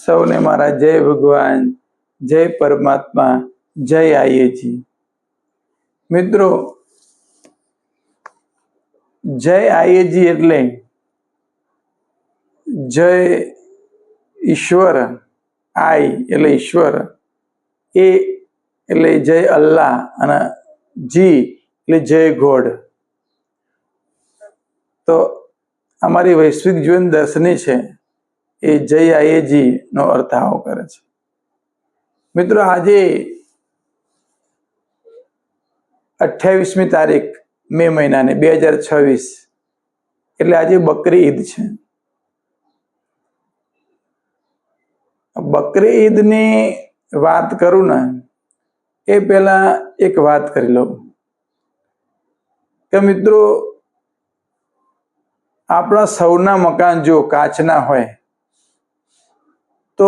સૌને મારા જય ભગવાન, જય પરમાત્મા, જય આઈએજી. મિત્રો, જય આઈએજી એટલે જય ઈશ્વર, આઈ એટલે ઈશ્વર, એ એટલે જય અલ્લાહ અને જી એટલે જય ગોડ. તો અમારી વૈશ્વિક જીવન દર્શની છે એ જય આઈએજી નો અર્થ આવો કરે છે. મિત્રો, આજે 28મી તારીખ મે મહિનાની 2026 એટલે આજે બકરી ઈદ છે. બકરી ઈદની વાત કરું ને એ પહેલા એક વાત કરી લઉં કે મિત્રો, આપણા સૌના મકાન જો કાચના હોય તો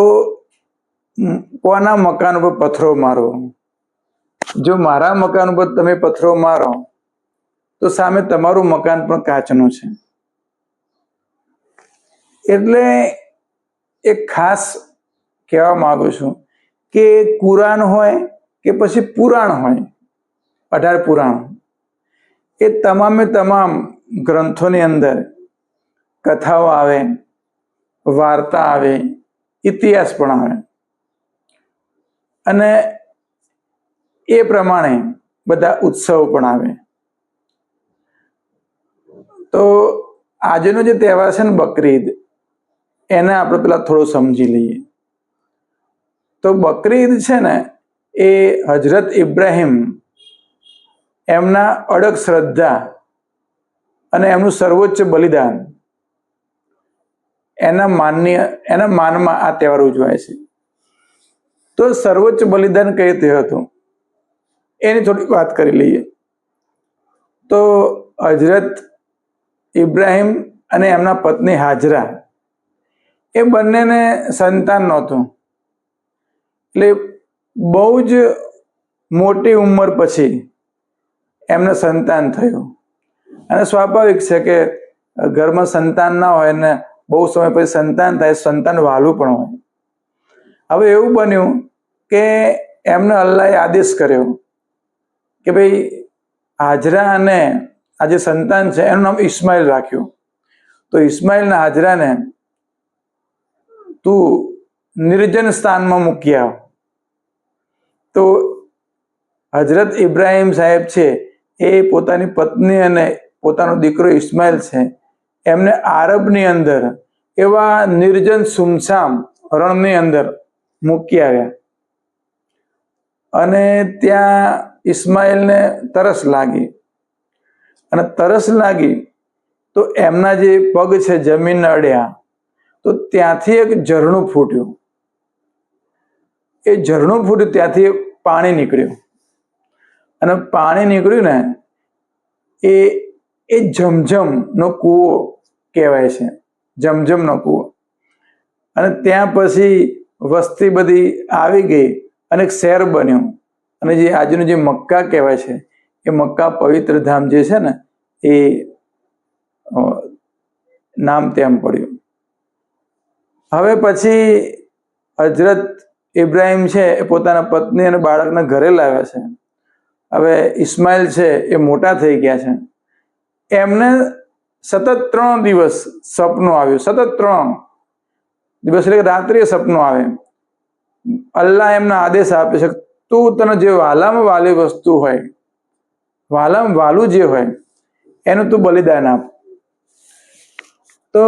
કોના મકાન ઉપર પથ્થરો મારો? જો મારા મકાન ઉપર તમે પથ્થરો મારો તો સામે તમારું મકાન પણ કાચનું છે. એટલે એક ખાસ કહેવા માંગુ છું કે કુરાન હોય કે પછી પુરાણ હોય, 18 પુરાણ, એ તમામે તમામ ગ્રંથોની અંદર કથાઓ આવે, વાર્તા આવે, ઇતિહાસ પણ આવે અને એ પ્રમાણે બધા ઉત્સવ પણ આવે. તો આજનો જે તહેવાર છે ને બકરી ઈદ, એને આપણે પેલા થોડું સમજી લઈએ. તો બકરી ઈદ છે ને એ હજરત ઇબ્રાહિમ એમના અડગ શ્રદ્ધા અને એમનું સર્વોચ્ચ બલિદાન એના માનમાં આ તહેવાર ઉજવાય છે. તો સર્વોચ્ચ બલિદાન કઈ રીતે હતું એની થોડી વાત કરી લઈએ. તો હજરત ઇબ્રાહિમ અને એમના પત્ની હાજરા એ બંનેને સંતાન નહોતું. એટલે બહુ જ મોટી ઉંમર પછી એમને સંતાન થયું. અને સ્વાભાવિક છે કે ઘરમાં સંતાન ના હોય ને બહુ સમય પછી સંતાન થાય, સંતાન વહાલું પણ હોય. હવે એવું બન્યું કે એમને અલ્લાહે આદેશ કર્યો કે ભાઈ હાજરા અને આ જે સંતાન છે એનું નામ ઇસ્માઇલ રાખ્યું. તો ઇસ્માઇલ ને હાજરાને તું નિર્જન સ્થાનમાં મૂકી આવ. તો હજરત ઇબ્રાહિમ સાહેબ છે એ પોતાની પત્ની અને પોતાનો દીકરો ઇસ્માઇલ છે એમને આરબની અંદર એવા નિર્જન સુમસામ રણની અંદર મૂકી આવ્યા. અને ત્યાં ઇસ્માઇલને તરસ લાગી. અને તરસ લાગી તો એમના જે પગ છે જમીનને અડ્યા તો ત્યાંથી એક ઝરણું ફૂટ્યું. એ ઝરણું ફૂટ્યું, ત્યાંથી પાણી નીકળ્યું. અને પાણી નીકળ્યું ને એ જમઝમનો કૂવો કહેવાય છે, જમઝમનો કૂવો. અને ત્યાં પછી વસ્તી બધી આવી ગઈ અને એક શહેર બન્યું. અને જે આજનું જે મક્કા કહેવાય છે એ મક્કા પવિત્ર ધામ જે છે ને એ નામ તેમ પડ્યું. હવે પછી હજરત ઇબ્રાહિમ છે એ પોતાના પત્ની અને બાળકને ઘરે લાવ્યા છે. હવે ઇસ્માઇલ છે એ મોટા થઈ ગયા છે. એમને સતત 3 દિવસ સપનું આવ્યું. સતત 3 દિવસ એટલે રાત્રિએ સપનું આવે. અલ્લાહ એમને આદેશ આપે છે તું તને જે વાલામાં વાલી વસ્તુ હોય, વાલામાં વાલું જે હોય એનું તું બલિદાન આપ. તો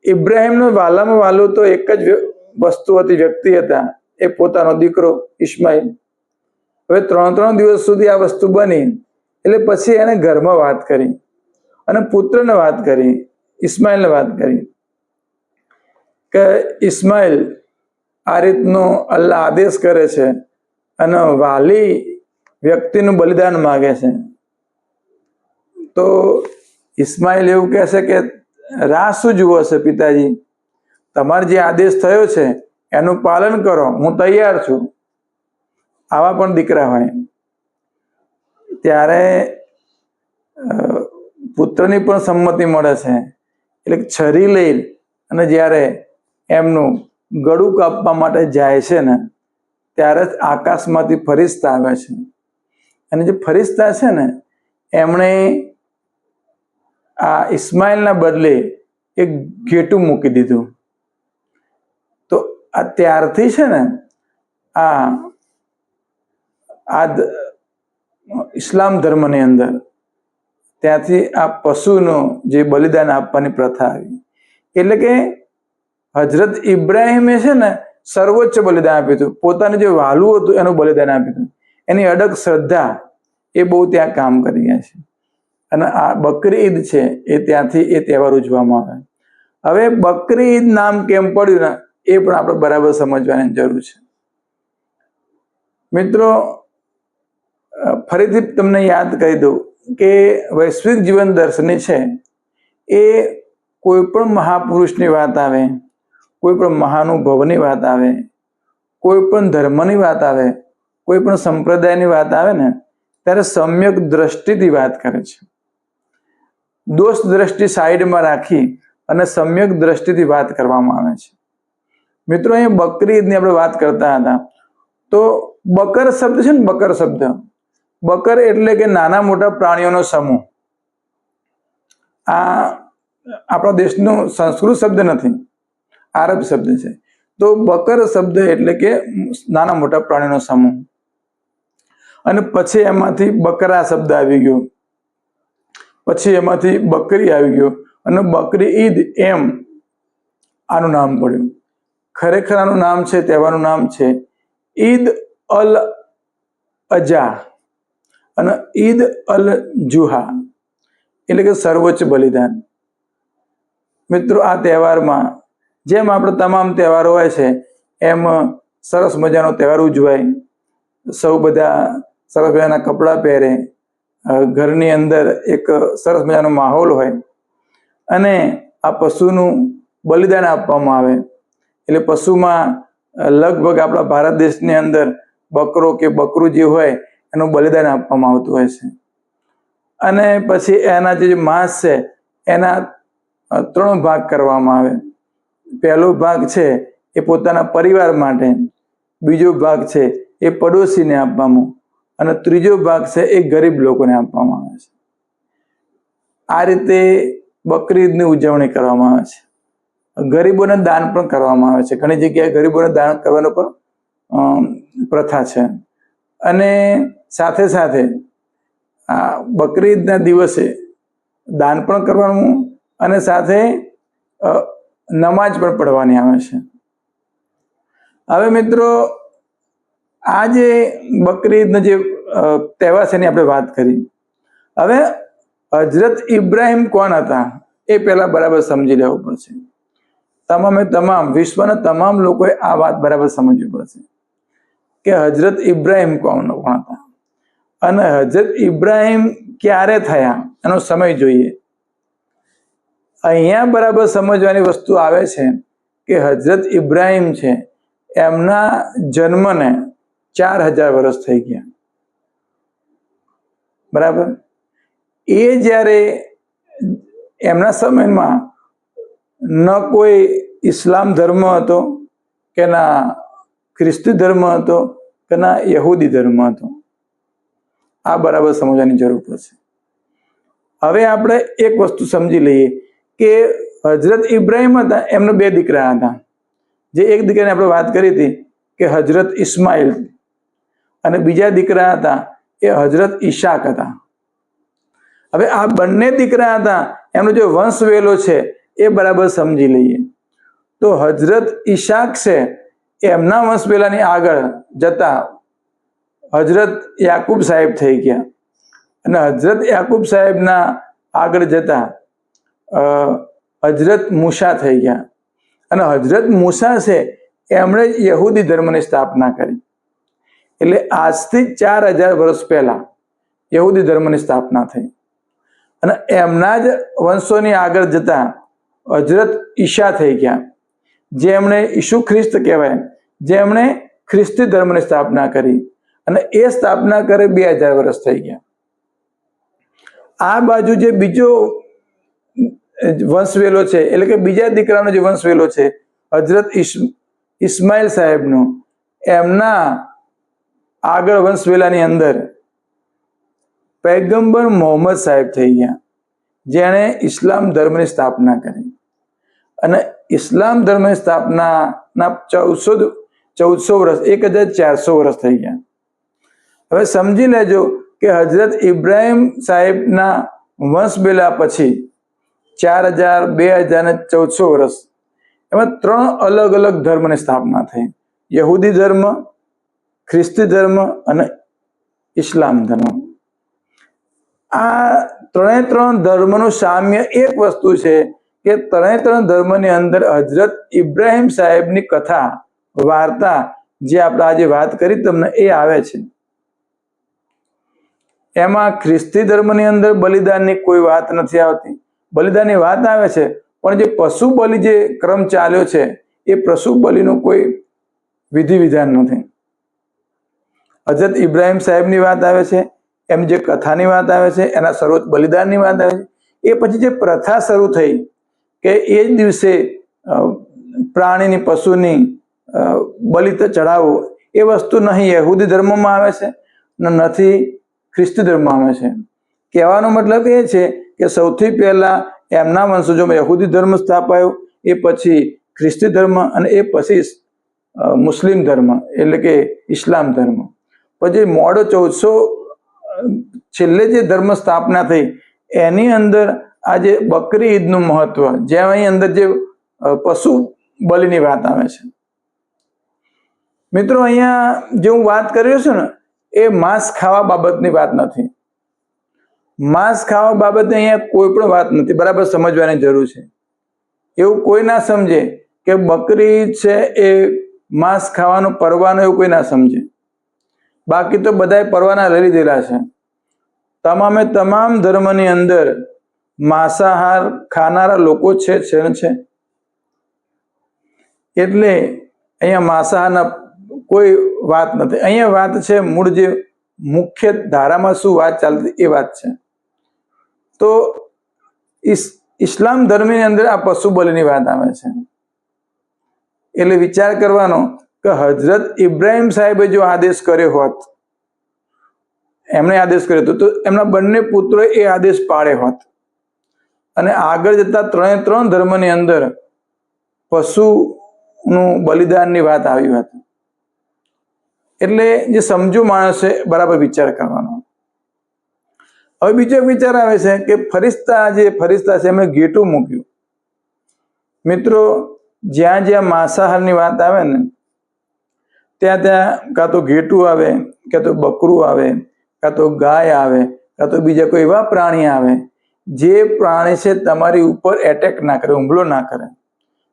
ઇબ્રાહિમનું વાલામાં વાલું તો એક જ વસ્તુ હતી, વ્યક્તિ હતા, એ પોતાનો દીકરો ઇસ્માઇલ. હવે 3 દિવસ સુધી આ વસ્તુ બની એટલે પછી એને ઘરમાં વાત કરી અને પુત્રને વાત કરી, ઇસ્માઇલને વાત કરી કે ઇસ્માઇલ આ રીતનો અલ્લાહ આદેશ કરે છે અને વાલી વ્યક્તિનું બલિદાન માગે છે. તો ઇસ્માઇલ એવું કહે છે કે રાહ શું જુઓ છે પિતાજી, તમારે જે આદેશ થયો છે એનું પાલન કરો, હું તૈયાર છું. આવા પણ દીકરા હોય. ત્યારે પુત્રની પણ સંમતિ મળે છે. એટલે છરી લઈ અને જ્યારે એમનું ગળું કાપવા માટે જાય છે ને, ત્યારે જ આકાશમાંથી ફરિશ્તા આવે છે. અને જે ફરિશ્તા છે ને, એમણે આ ઇસ્માઇલના બદલે એક ઘેટું મૂકી દીધું. તો આ ત્યારથી છે ને, આ ઇસ્લામ ધર્મની અંદર ત્યાંથી આ પશુનું જે બલિદાન આપવાની પ્રથા આવી. એટલે કે હજરત ઇબ્રાહિમે છે ને સર્વોચ્ચ બલિદાન આપ્યું હતું. પોતાનું જે વહાલું હતું એનું બલિદાન આપ્યું હતું. એની અડગ શ્રદ્ધા એ બહુ ત્યાં કામ કરી ગયા છે. અને આ બકરી ઈદ છે એ ત્યાંથી એ તહેવાર ઉજવવામાં આવે. હવે બકરી ઈદ નામ કેમ પડ્યું ને એ પણ આપણે બરાબર સમજવાની જરૂર છે. મિત્રો, ફરીથી તમને યાદ કરી દઉં કે વૈશ્વિક જીવન દર્શનની છે એ કોઈ પણ મહાપુરુષની વાત આવે, કોઈ પણ મહાનુભવની વાત આવે, કોઈ પણ ધર્મની વાત આવે, કોઈ પણ સંપ્રદાયની વાત આવે ને, ત્યારે સમ્યક દ્રષ્ટિથી વાત કરે છે. દોષ દ્રષ્ટિ સાઈડમાં રાખી અને સમ્યક દ્રષ્ટિથી વાત કરવામાં આવે છે. મિત્રો, અહીં બકરી ઈદની આપણે વાત કરતા હતા. તો બકર શબ્દ છે ને, બકર શબ્દ, બકર એટલે કે નાના મોટા પ્રાણીઓનો સમૂહ. આ આપણા દેશનો સંસ્કૃત શબ્દ નથી, આરબ શબ્દ છે. તો બકર શબ્દ એટલે કે નાના મોટા પ્રાણીનો સમૂહ. અને પછી એમાંથી બકરા શબ્દ આવી ગયો, પછી એમાંથી બકરી આવી ગયો અને બકરી ઈદ એમ આનું નામ પડ્યું. ખરેખર આનું નામ છે, તહેવારનું નામ છે ઈદ અલ અજા અને ઈદ અલ જુહા, એટલે કે સર્વોચ્ચ બલિદાન. મિત્રો, આ તહેવારમાં જેમ આપણે તમામ તહેવારો હોય છે એમ સરસ મજાનો તહેવાર ઉજવાય. સૌ બધા સરસ મજાના કપડાં પહેરે, ઘરની અંદર એક સરસ મજાનો માહોલ હોય અને આ પશુનું બલિદાન આપવામાં આવે. એટલે પશુમાં લગભગ આપણા ભારત દેશની અંદર બકરો કે બકરું જે હોય એનું બલિદાન આપવામાં આવતું હોય છે. અને પછી એના જે માંસ છે એના 3 ભાગ કરવામાં આવે. પહેલો ભાગ છે એ પોતાના પરિવાર માટે, બીજો ભાગ છે એ પડોશીને આપવામાં, અને ત્રીજો ભાગ છે એ ગરીબ લોકોને આપવામાં આવે છે. આ રીતે બકરી ઈદની ઉજવણી કરવામાં આવે છે. ગરીબોને દાન પણ કરવામાં આવે છે. ઘણી જગ્યાએ ગરીબોને દાન કરવાનો પણ પ્રથા છે. અને સાથે સાથે આ બકરી ઈદના દિવસે દાન પણ કરવાનું અને સાથે નમાજ પણ પઢવાની આવે છે. હવે મિત્રો, આ જે બકરી ઈદનો જે તહેવાર છે એની આપણે વાત કરી. હવે હજરત ઇબ્રાહિમ કોણ હતા એ પહેલા બરાબર સમજી લેવું પડશે. તમામ વિશ્વના તમામ લોકોએ આ વાત બરાબર સમજવી પડશે કે હજરત ઇબ્રાહિમ કોણ હતા અને હજરત ઇબ્રાહિમ ક્યારે થયા એનો સમય જોઈએ. અહીંયા બરાબર સમજવાની વસ્તુ આવે છે કે હજરત ઇબ્રાહિમ છે એમના જન્મને 4000 વર્ષ થઈ ગયા. બરાબર. એ જ્યારે એમના સમયમાં ન કોઈ ઇસ્લામ ધર્મ હતો કે ના ખ્રિસ્તી ધર્મ હતો કે ના યહૂદી ધર્મ હતો. આ બરાબર સમજવાની જરૂર પડશે. હવે આપણે એક વસ્તુ સમજી લઈએ કે હજરત ઇબ્રાહિમ હતા, એમને 2 દીકરા હતા. જે એક દીકરાની આપણે વાત કરી હતી કે હજરત ઇસ્માઇલ, અને બીજા દીકરા હતા એ હજરત ઈશાક હતા. હવે આ બંને દીકરા હતા, એમનો જે વંશ વેલો છે એ બરાબર સમજી લઈએ. તો હજરત ઈશાક છે એમના વંશ વેલાની આગળ જતા હજરત યાકૂબ સાહેબ થઈ ગયા, અને હજરત યાકૂબ સાહેબના આગળ જતા હજરત મૂસા થઈ ગયા, અને હજરત મૂસા છે એમણે યહૂદી ધર્મની સ્થાપના કરી. એટલે આજથી 4000 વર્ષ પહેલા યહૂદી ધર્મની સ્થાપના થઈ. અને એમના જ વંશોની આગળ જતા હજરત ઈશા થઈ ગયા, જેમણે ઈસુ ખ્રિસ્ત કહેવાય, જેમણે ખ્રિસ્તી ધર્મની સ્થાપના કરી, અને એ સ્થાપના કરે 2000 વર્ષ થઈ ગયા. આ બાજુ જે બીજો વંશવેલો છે એટલે કે બીજા દીકરાનો જે વંશવેલો છે હજરત ઇસ્માઇલ સાહેબનું, એમના આગળ વંશવેલાની અંદર પૈગંબર મોહમ્મદ સાહેબ થઈ ગયા, જેણે ઇસ્લામ ધર્મની સ્થાપના કરી. અને ઇસ્લામ ધર્મની સ્થાપનાના 1400 વર્ષ, 1400 વર્ષ થઈ ગયા. હવે સમજી લેજો કે હજરત ઇબ્રાહિમ સાહેબના વંશવેલા પછી 4000, 2000 અને 1400 વર્ષ, એમાં 3 અલગ અલગ ધર્મની સ્થાપના થઈ: યહૂદી ધર્મ, ખ્રિસ્તી ધર્મ અને ઇસ્લામ ધર્મ. આ 3 ધર્મનું સામ્ય એક વસ્તુ છે કે 3 ધર્મની અંદર હજરત ઇબ્રાહિમ સાહેબની કથા, વાર્તા, જે આપણે આજે વાત કરી તમને, એ આવે છે. એમાં ખ્રિસ્તી ધર્મની અંદર બલિદાનની કોઈ વાત નથી આવતી. બલિદાનની વાત આવે છે, પણ જે પશુ બલિ જે ક્રમ ચાલ્યો છે એ પશુ બલિનું કોઈ વિધિ વિધાન નથી. હજરત ઇબ્રાહિમ સાહેબની વાત આવે છે, એમ જે કથાની વાત આવે છે, એના સર્વોચ્ચ બલિદાનની વાત આવે છે. એ પછી જે પ્રથા શરૂ થઈ કે એ જ દિવસે પ્રાણીની, પશુની બલિ ચડાવવો, એ વસ્તુ નહીં યહૂદી ધર્મમાં આવે છે, નથી ખ્રિસ્તી ધર્મમાં આવે છે. કહેવાનો મતલબ એ છે કે સૌથી પહેલા એમના વંશજોમાં યહૂદી ધર્મ સ્થાપાયો, એ પછી ખ્રિસ્તી ધર્મ, અને એ પછી મુસ્લિમ ધર્મ એટલે કે ઇસ્લામ ધર્મ. પછી મોડો 1400 છેલ્લે જે ધર્મ સ્થાપના થઈ, એની અંદર આજે બકરી ઈદનું મહત્વ, જેની અંદર જે પશુ બલિની વાત આવે છે. મિત્રો, અહીંયા જે હું વાત કરી રહ્યો છું ને, એ માંસ ખાવા બાબતની વાત નથી. માંસ ખાવા બાબતે અહીંયા કોઈ પણ વાત નથી, બરાબર સમજવાની જરૂર છે. એવું કોઈ ના સમજે કે બકરી છે એ માંસ ખાવાનો પરવાનો, એવું કોઈ ના સમજે. બાકી તો બધાએ પરવાના લઈ લીધેલા છે. તમામે તમામ ધર્મની અંદર માંસાહાર ખાનારા લોકો છે. એટલે અહીંયા માંસાહારના કોઈ વાત નથી. અહીંયા વાત છે મૂળ જે મુખ્ય ધારામાં શું વાત ચાલતી એ વાત છે. તો ઇસ્લામ ધર્મની અંદર આ પશુ બલિની વાત આવે છે. એટલે વિચાર કરવાનો કે હજરત ઇબ્રાહિમ સાહેબે જો આદેશ કર્યો હોત, એમણે આદેશ કર્યો તો એમના બંને પુત્રોએ એ આદેશ પાડ્યો હોત, અને આગળ જતા 3 ધર્મની અંદર પશુનું બલિદાનની વાત આવી હોત. એટલે જે સમજુ માણસ છે બરાબર વિચાર કરવાનો. હવે બીજો વિચાર આવે છે કે ફરિશ્તા છે એમણે ઘેટું મૂક્યું. મિત્રો, જ્યાં જ્યાં માંસાહારની વાત આવે ને, ત્યાં કાં તો ઘેટું આવે, કાં તો બકરું આવે, કાં તો ગાય આવે, કાં તો બીજા કોઈ એવા પ્રાણી આવે જે પ્રાણી છે તમારી ઉપર એટેક ના કરે, હુમલો ના કરે,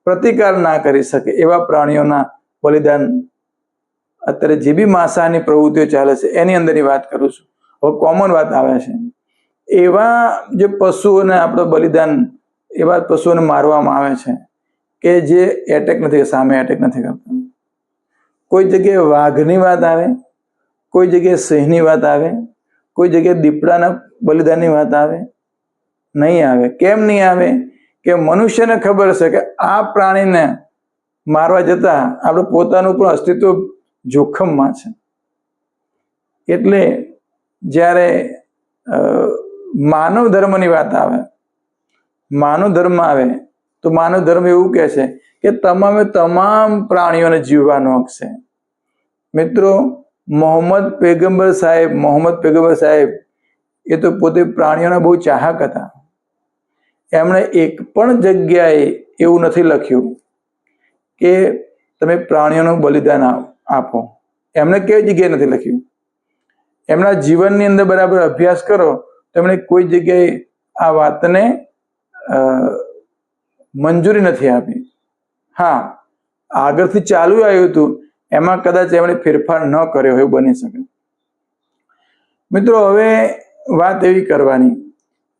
પ્રતિકાર ના કરી શકે, એવા પ્રાણીઓના બલિદાન અત્યારે જે બી માંસાહારની પ્રવૃત્તિઓ ચાલે છે એની અંદરની વાત કરું છું. હવે કોમન વાત આવે છે, એવા જે પશુઓને આપણે બલિદાન, એવા પશુઓને મારવામાં આવે છે કે જે એટેક નથી, સામે એટેક નથી કરતા. કોઈ જગ્યાએ વાઘની વાત આવે, કોઈ જગ્યાએ સિંહની વાત આવે, કોઈ જગ્યાએ દીપડાના બલિદાનની વાત આવે, નહીં આવે. કેમ નહીં આવે? કે મનુષ્યને ખબર છે કે આ પ્રાણીને મારવા જતા આપણું પોતાનું પણ અસ્તિત્વ જોખમમાં છે. એટલે જ્યારે માનવ ધર્મની વાત આવે, માનવ ધર્મ આવે, તો માનવ ધર્મ એવું કહે છે કે તમામે તમામ પ્રાણીઓને જીવવાનો હક છે. મિત્રો, મોહમ્મદ પૈગંબર સાહેબ એ તો પોતે પ્રાણીઓના બહુ ચાહક હતા. એમણે એક પણ જગ્યાએ એવું નથી લખ્યું કે તમે પ્રાણીઓનું બલિદાન આપો. એમણે કઈ જગ્યાએ નથી લખ્યું. એમના જીવનની અંદર બરાબર અભ્યાસ કરો તો એમણે કોઈ જગ્યાએ આ વાતને મંજૂરી નથી આપી. હા, આગળથી ચાલુ આવ્યું હતું, એમાં કદાચ એમણે ફેરફાર ન કર્યો એવું બની શકે. મિત્રો, હવે વાત એવી કરવાની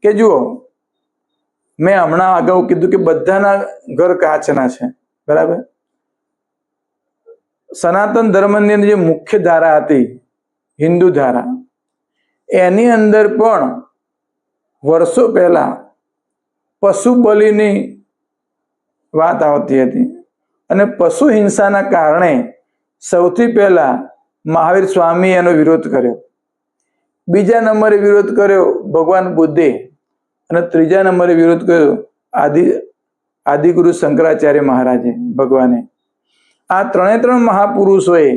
કે જુઓ, મેં હમણાં અગાઉ કીધું કે બધાના ઘર કાચના છે, બરાબર. સનાતન ધર્મની અંદર જે મુખ્ય ધારા હતી, હિન્દુ ધારા, એની અંદર પણ વર્ષો પહેલા પશુ બલિની વાત આવતી હતી. અને પશુ હિંસાના કારણે સૌથી પહેલા મહાવીર સ્વામી એનો વિરોધ કર્યો, બીજા નંબરે વિરોધ કર્યો ભગવાન બુદ્ધે, અને ત્રીજા નંબરે વિરોધ કર્યો આદિગુરુ શંકરાચાર્ય મહારાજે, ભગવાને. આ ત્રણ મહાપુરુષોએ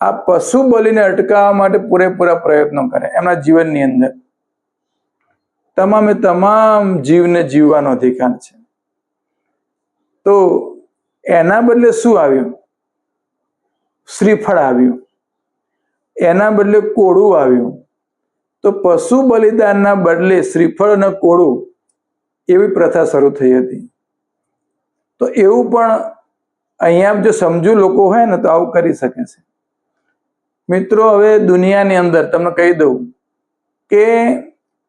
આ પશુ બલિને અટકાવવા માટે પૂરેપૂરા પ્રયત્નો કર્યા એમના જીવનની અંદર. તમામ જીવને જીવવાનો અધિકાર છે. તો એના બદલે શું આવ્યું? શ્રીફળ આવ્યું, એના બદલે કોળું આવ્યું. તો પશુ બલિદાનના બદલે શ્રીફળ અને કોળું એવી પ્રથા શરૂ થઈ હતી. તો એવું પણ અહીંયા જો સમજુ લોકો હોય ને તો આવું કરી શકે છે. મિત્રો, હવે દુનિયાની અંદર તમને કહી દઉં કે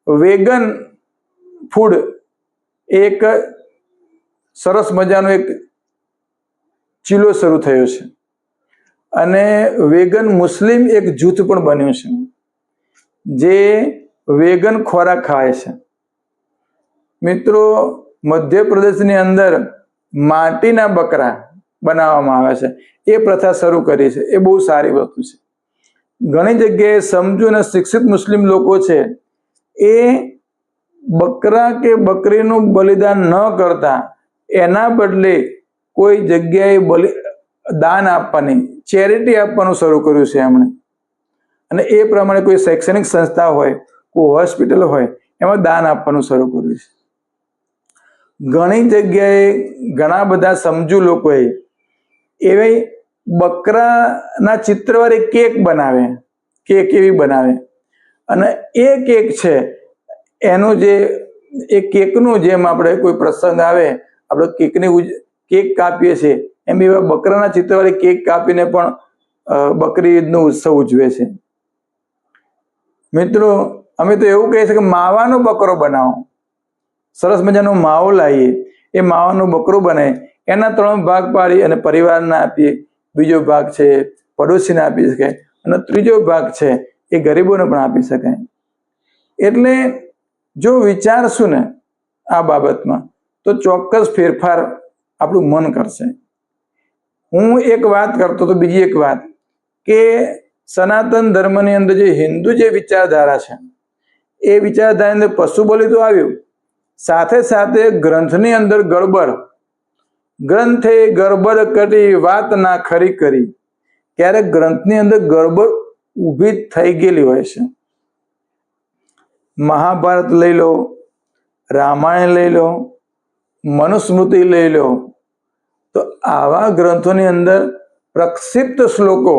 વેગન ફૂડ એક સરસ મજાનો એક ચીલો શરૂ થયો છે, અને વેગન મુસ્લિમ એક જૂથ પણ બન્યું છે જે વેગન ખોરાક ખાય છે. મિત્રો, મધ્યપ્રદેશની અંદર માટીના બકરા બનાવવામાં આવે છે, એ પ્રથા શરૂ કરી છે. એ બહુ સારી વસ્તુ છે. ઘણી જગ્યાએ સમજુ અને શિક્ષિત મુસ્લિમ લોકો છે એ બકરા કે બકરીનું બલિદાન ન કરતા એના બદલે કોઈ જગ્યાએ દાન આપવાની, ચેરિટી આપવાનું શરૂ કર્યું છે એમણે. અને એ પ્રમાણે કોઈ શૈક્ષણિક સંસ્થા હોય, કોઈ હોસ્પિટલ હોય, એમાં દાન આપવાનું શરૂ કર્યું છે. ઘણી જગ્યાએ ઘણા બધા સમજુ લોકોએ એવી બકરાના ચિત્રવાળી કેક બનાવે, કેક એવી બનાવે, અને એ કેક છે એનું જે એ કેકનું જેમ આપણે કોઈ પ્રસંગ આવે આપણે કેક કાપીએ છીએ એમ એવા બકરાના ચિત્રવાળી કેક કાપીને પણ બકરી ઈદનો ઉત્સવ ઉજવે છે. મિત્રો, અમે તો એવું કહીએ છીએ કે માવાનો બકરો બનાવો. સરસ મજાનો માવો લાવીએ, એ માવાનો બકરો બને, એના 3 ભાગ પાડી અને પરિવારને આપીએ, બીજો ભાગ છે પડોશીને આપી શકાય, અને ત્રીજો ભાગ છે એ ગરીબોને પણ આપી શકાય. એટલે જો વિચારશું ને આ બાબતમાં તો ચોક્કસ ફેરફાર આપણું મન કરશે. હું એક વાત કરતો તો બીજી એક વાત કે સનાતન ધર્મની અંદર જે હિન્દુ જે વિચારધારા છે એ વિચારધારાની અંદર પશુ બલિ તો આવ્યું, સાથે સાથે ગ્રંથની અંદર ગડબડ, ગ્રંથે ગડબડ કરી વાત ના ખરી કરી. ક્યારેક ગ્રંથની અંદર ગડબડ ઊભી થઈ ગયેલી હોય છે. મહાભારત લઈ લો, રામાયણ લઈ લો, મનુસ્મૃતિ લઈ લો, તો આવા ગ્રંથોની અંદર પ્રક્ષિપ્ત શ્લોકો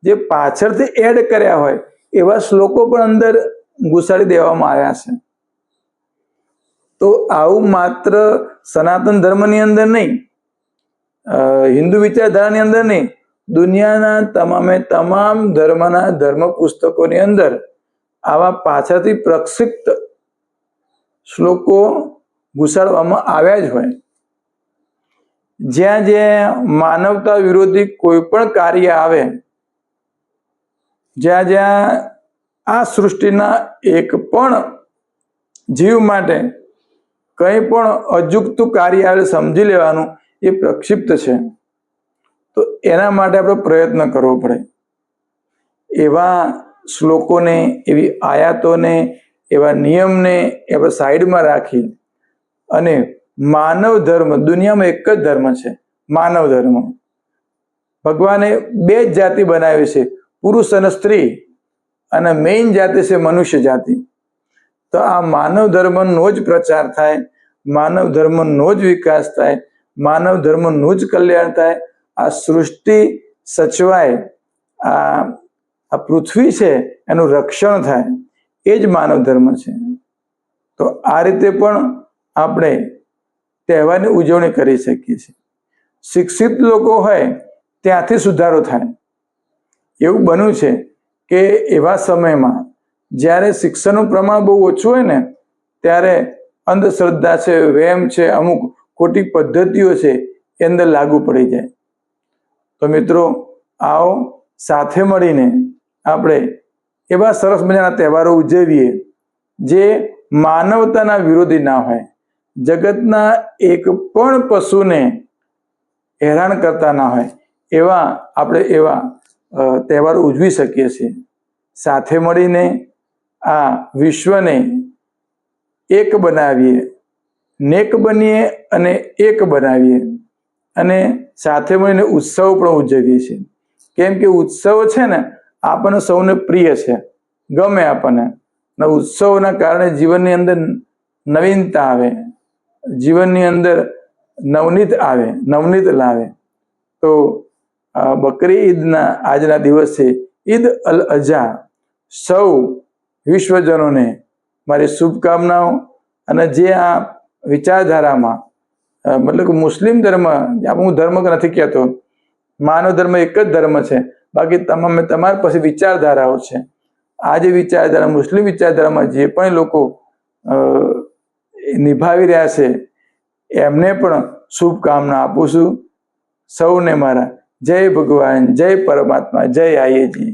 જે પાછળથી એડ કર્યા હોય એવા શ્લોકો પણ અંદર ઘુસાડી દેવામાં આવ્યા છે. તો આવું માત્ર સનાતન ધર્મની અંદર નહીં, હિન્દુ વિચારધારાની અંદર નહીં, દુનિયાના તમામ ધર્મના ધર્મ પુસ્તકોની અંદર આવા પાછળથી પ્રક્ષિપ્ત શ્લોકો ઘુસાડવામાં આવ્યા જ હોય. જ્યાં જ્યાં માનવતા વિરોધી કોઈ પણ કાર્ય આવે, જ્યાં જ્યાં આ સૃષ્ટિના એક પણ જીવ માટે કંઈ પણ અજુગતું કાર્ય આવે સમજી લેવાનું એ પ્રક્ષિપ્ત છે. તો એના માટે આપણે પ્રયત્ન કરવો પડે. એવા શ્લોકોને, એવી આયાતોને, એવા નિયમને આપણે સાઈડમાં રાખી અને માનવ ધર્મ, દુનિયામાં એક જ ધર્મ છે, માનવ ધર્મ. ભગવાને 2 જ જાતિ બનાવી છે, પુરુષ અને સ્ત્રી, અને મેઇન જાતિ છે મનુષ્ય જાતિ. તો આ માનવ ધર્મનો જ પ્રચાર થાય, માનવ ધર્મનો જ વિકાસ થાય, માનવ ધર્મનું જ કલ્યાણ થાય, આ સૃષ્ટિ સચવાય, આ પૃથ્વી છે એનું રક્ષણ થાય, એ જ માનવ ધર્મ છે. તો આ રીતે પણ આપણે તહેવારની ઉજવણી કરી શકીએ છીએ. શિક્ષિત લોકો હોય ત્યાંથી સુધારો થાય. એવું બન્યું છે કે એવા સમયમાં જ્યારે શિક્ષણનું પ્રમાણ બહુ ઓછું હોય ને ત્યારે અંધશ્રદ્ધા છે, વહેમ છે, અમુક ખોટી પદ્ધતિઓ છે એ અંદર લાગુ પડી જાય. તો મિત્રો, આવો સાથે મળીને આપણે એવા સરસ મજાના તહેવારો ઉજવીએ જે માનવતાના વિરોધી ના હોય. જગતના એક પણ પશુને હેરાન કરતા ના હોય એવા આપણે એવા તહેવારો ઉજવી શકીએ છીએ. સાથે મળીને આ વિશ્વને એક બનાવીએ, નેક બનીએ અને એક બનાવીએ, અને સાથે મળીને ઉત્સવ પણ ઉજવીએ છીએ. કેમ કે ઉત્સવ છે ને આપણને સૌને પ્રિય છે, ગમે આપણને. ઉત્સવના કારણે જીવનની અંદર નવીનતા આવે, જીવનની અંદર નવનીત આવે, નવનીત લાવે. તો બકરી ઈદના આજના દિવસે ઈદ અલ અઝા સૌ વિશ્વજનોને મારી શુભકામનાઓ. અને જે આ વિચારધારામાં મતલબ કે મુસ્લિમ ધર્મ, હું ધર્મ નથી કહેતો, માનવ ધર્મ એક જ ધર્મ છે, બાકી તમારી પાસે વિચારધારાઓ છે. આ જે વિચારધારા મુસ્લિમ વિચારધારામાં જે પણ લોકો નિભાવી રહ્યા છે એમને પણ શુભકામના આપું છું. સૌને મારા જય ભગવાન, જય પરમાત્મા, જય આયેજી.